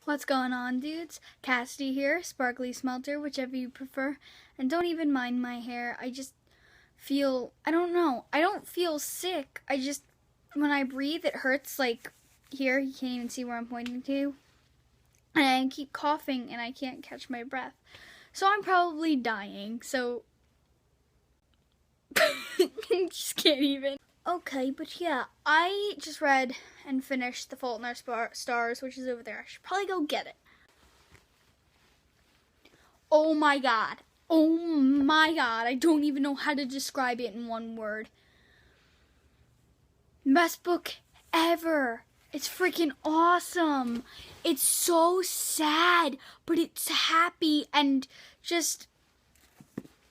What's going on, dudes? Cassidy here, Sparkly Smelter, whichever you prefer. And don't even mind my hair. I just feel, I don't know. I don't feel sick. When I breathe, it hurts like here. You can't even see where I'm pointing to. And I keep coughing and I can't catch my breath. So I'm probably dying. So, just can't even. Okay, but yeah, I just read and finished The Fault in Our Stars, which is over there. I should probably go get it. Oh my god. Oh my god. I don't even know how to describe it in one word. Best book ever. It's freaking awesome. It's so sad, but it's happy and just...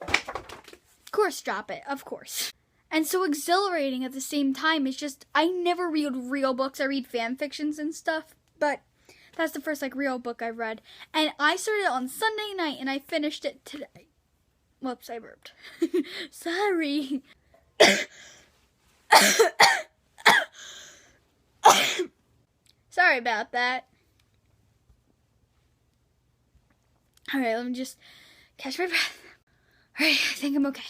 Of course, drop it. Of course. And so exhilarating at the same time. It's just, I never read real books. I read fan fictions and stuff, but that's the first real book I've read. And I started it on Sunday night and I finished it today. Whoops, I burped. Sorry. Sorry about that. Alright, let me just catch my breath. Alright, I think I'm okay.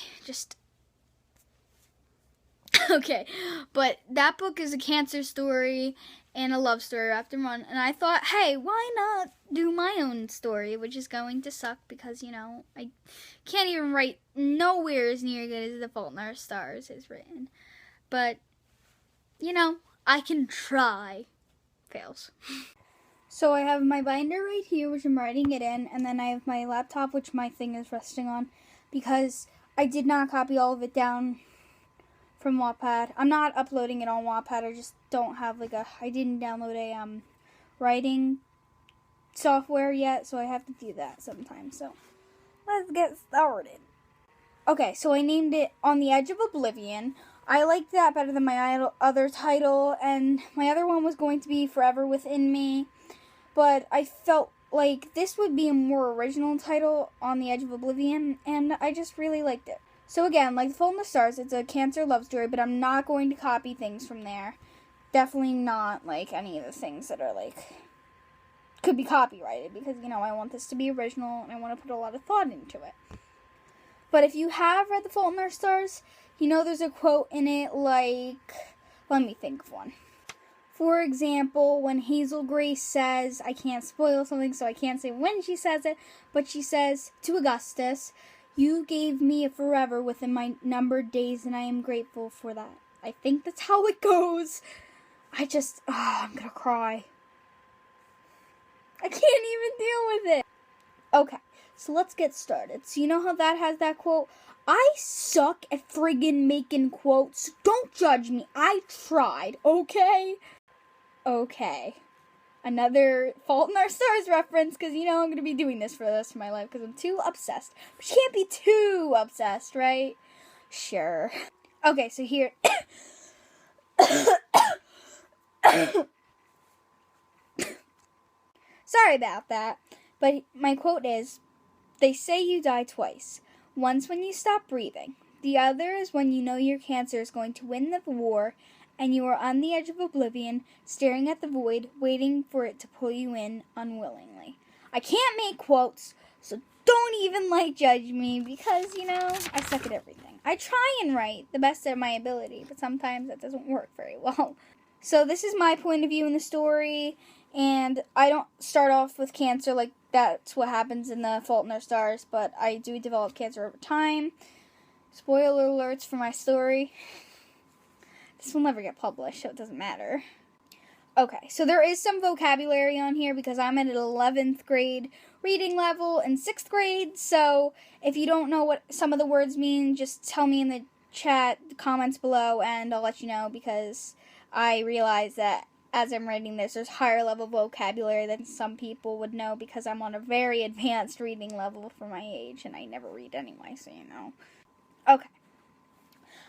Okay, but that book is a cancer story and a love story wrapped in one, and I thought, hey, why not do my own story, which is going to suck because, I can't even write nowhere as near good as The Fault in Our Stars is written. But, I can try. Fails. So I have my binder right here, which I'm writing it in, and then I have my laptop, which my thing is resting on, because I did not copy all of it down from Wattpad. I'm not uploading it on Wattpad. I just don't have I didn't download a writing software yet, so I have to do that sometime. So let's get started. Okay, so I named it On the Edge of Oblivion. I liked that better than my other title, and my other one was going to be Forever Within Me, but I felt like this would be a more original title, On the Edge of Oblivion, and I just really liked it. So again, like The Fault in the Stars, it's a cancer love story, but I'm not going to copy things from there. Definitely not, any of the things that are, could be copyrighted, because, I want this to be original, and I want to put a lot of thought into it. But if you have read The Fault in Our Stars, there's a quote in it let me think of one. For example, when Hazel Grace says, I can't spoil something, so I can't say when she says it, but she says to Augustus, "You gave me a forever within my numbered days, and I am grateful for that." I think that's how it goes. I'm gonna cry. I can't even deal with it. Okay, so let's get started. So you know how that has that quote? I suck at friggin' making quotes. Don't judge me. I tried, okay? Okay. Another Fault in Our Stars reference, because, I'm going to be doing this for the rest of my life, because I'm too obsessed. But you can't be too obsessed, right? Sure. Okay, so here... Sorry about that, but my quote is, "They say you die twice. Once when you stop breathing. The other is when you know your cancer is going to win the war, and you are on the edge of oblivion, staring at the void, waiting for it to pull you in unwillingly." I can't make quotes, so don't even, judge me, because, I suck at everything. I try and write the best of my ability, but sometimes that doesn't work very well. So this is my point of view in the story, and I don't start off with cancer that's what happens in The Fault in Our Stars, but I do develop cancer over time. Spoiler alerts for my story. This will never get published, so it doesn't matter. Okay, so there is some vocabulary on here because I'm at an 11th grade reading level in 6th grade, so if you don't know what some of the words mean, just tell me in the chat, the comments below, and I'll let you know, because I realize that as I'm writing this, there's higher level vocabulary than some people would know, because I'm on a very advanced reading level for my age, and I never read anyway, so Okay.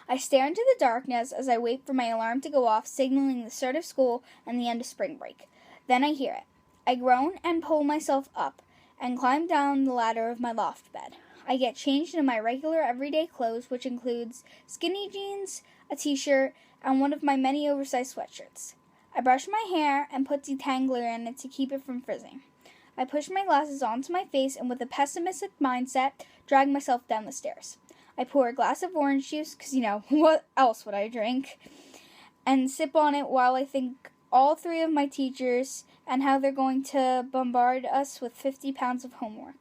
I stare into the darkness as I wait for my alarm to go off, signaling the start of school and the end of spring break. Then I hear it. I groan and pull myself up and climb down the ladder of my loft bed. I get changed into my regular everyday clothes, which includes skinny jeans, a t-shirt, and one of my many oversized sweatshirts. I brush my hair and put detangler in it to keep it from frizzing. I push my glasses onto my face and with a pessimistic mindset, drag myself down the stairs. I pour a glass of orange juice, because, what else would I drink? And sip on it while I think all 3 of my teachers and how they're going to bombard us with 50 pounds of homework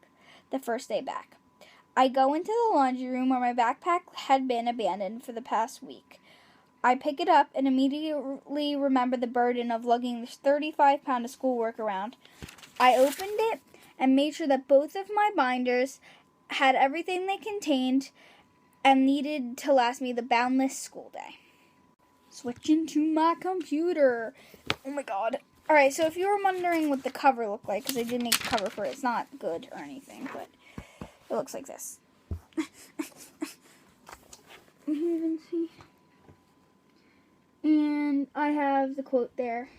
the first day back. I go into the laundry room where my backpack had been abandoned for the past week. I pick it up and immediately remember the burden of lugging this 35-pound of schoolwork around. I opened it and made sure that both of my binders had everything they contained and needed to last me the boundless school day. Switching to my computer. Oh my god. Alright, so if you were wondering what the cover looked like, because I did make a cover for it, it's not good or anything, but it looks like this. You can see. And I have the quote there.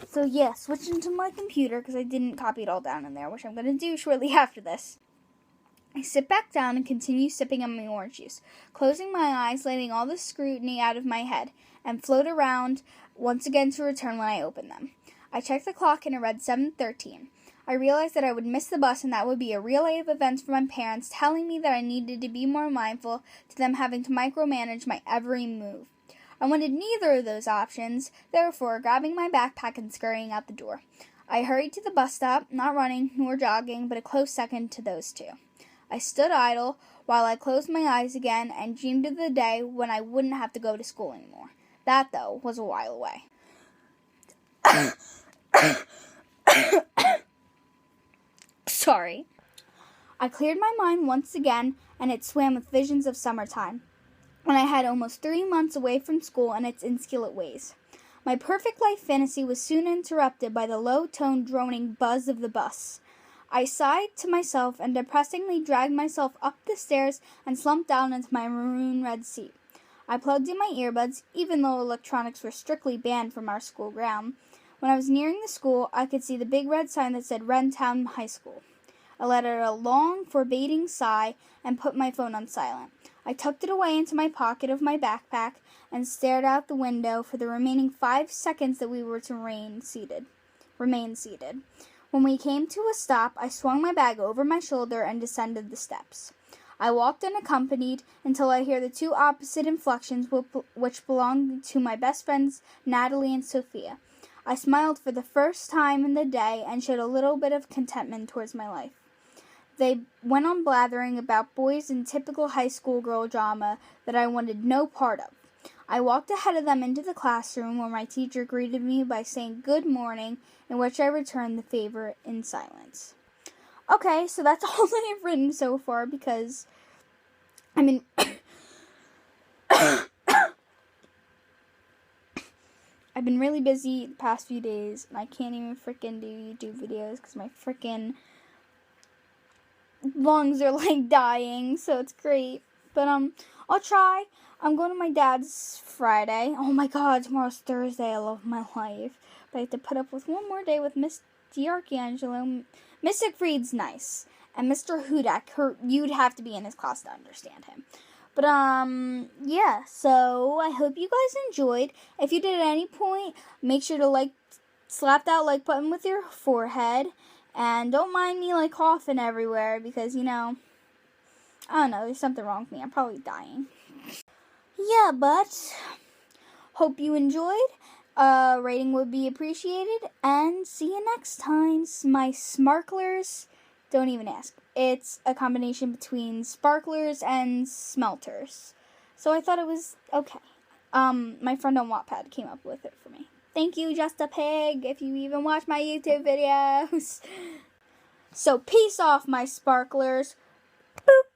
So yeah, switching to my computer, because I didn't copy it all down in there, which I'm going to do shortly after this. I sit back down and continue sipping on my orange juice, closing my eyes, letting all the scrutiny out of my head, and float around once again to return when I open them. I checked the clock and it read 7:13. I realized that I would miss the bus and that would be a relay of events from my parents telling me that I needed to be more mindful to them having to micromanage my every move. I wanted neither of those options, therefore grabbing my backpack and scurrying out the door. I hurried to the bus stop, not running nor jogging, but a close second to those two. I stood idle while I closed my eyes again and dreamed of the day when I wouldn't have to go to school anymore. That, though, was a while away. Sorry. I cleared my mind once again, and it swam with visions of summertime, when I had almost 3 months away from school and its insolent ways. My perfect life fantasy was soon interrupted by the low-toned droning buzz of the bus. I sighed to myself and depressingly dragged myself up the stairs and slumped down into my maroon-red seat. I plugged in my earbuds, even though electronics were strictly banned from our school ground. When I was nearing the school, I could see the big red sign that said Wrentown High School. I let out a long, forbidding sigh and put my phone on silent. I tucked it away into my pocket of my backpack and stared out the window for the remaining 5 seconds that we were to remain seated. When we came to a stop, I swung my bag over my shoulder and descended the steps. I walked unaccompanied until I hear the 2 opposite inflections which belonged to my best friends Natalie and Sophia. I smiled for the first time in the day and showed a little bit of contentment towards my life. They went on blathering about boys and typical high school girl drama that I wanted no part of. I walked ahead of them into the classroom where my teacher greeted me by saying good morning, in which I returned the favor in silence. Okay, so that's all that I've written so far because, I've been really busy the past few days, and I can't even frickin' do YouTube videos because my frickin' lungs are like dying, so it's great. But I'll try. I'm going to my dad's Friday. Oh my god, tomorrow's Thursday. I love my life. But I have to put up with one more day with Miss D'Arcangelo. Miss Siegfried's nice. And Mr. Hudak, you'd have to be in his class to understand him. But, yeah, so I hope you guys enjoyed. If you did at any point, make sure to slap that like button with your forehead. And don't mind me, coughing everywhere because, I don't know, there's something wrong with me. I'm probably dying. Yeah, but hope you enjoyed. Rating would be appreciated. And see you next time. My sparklers, don't even ask. It's a combination between sparklers and smelters. So I thought it was okay. My friend on Wattpad came up with it for me. Thank you, Just a Pig, if you even watch my YouTube videos. So peace off, my sparklers. Boop.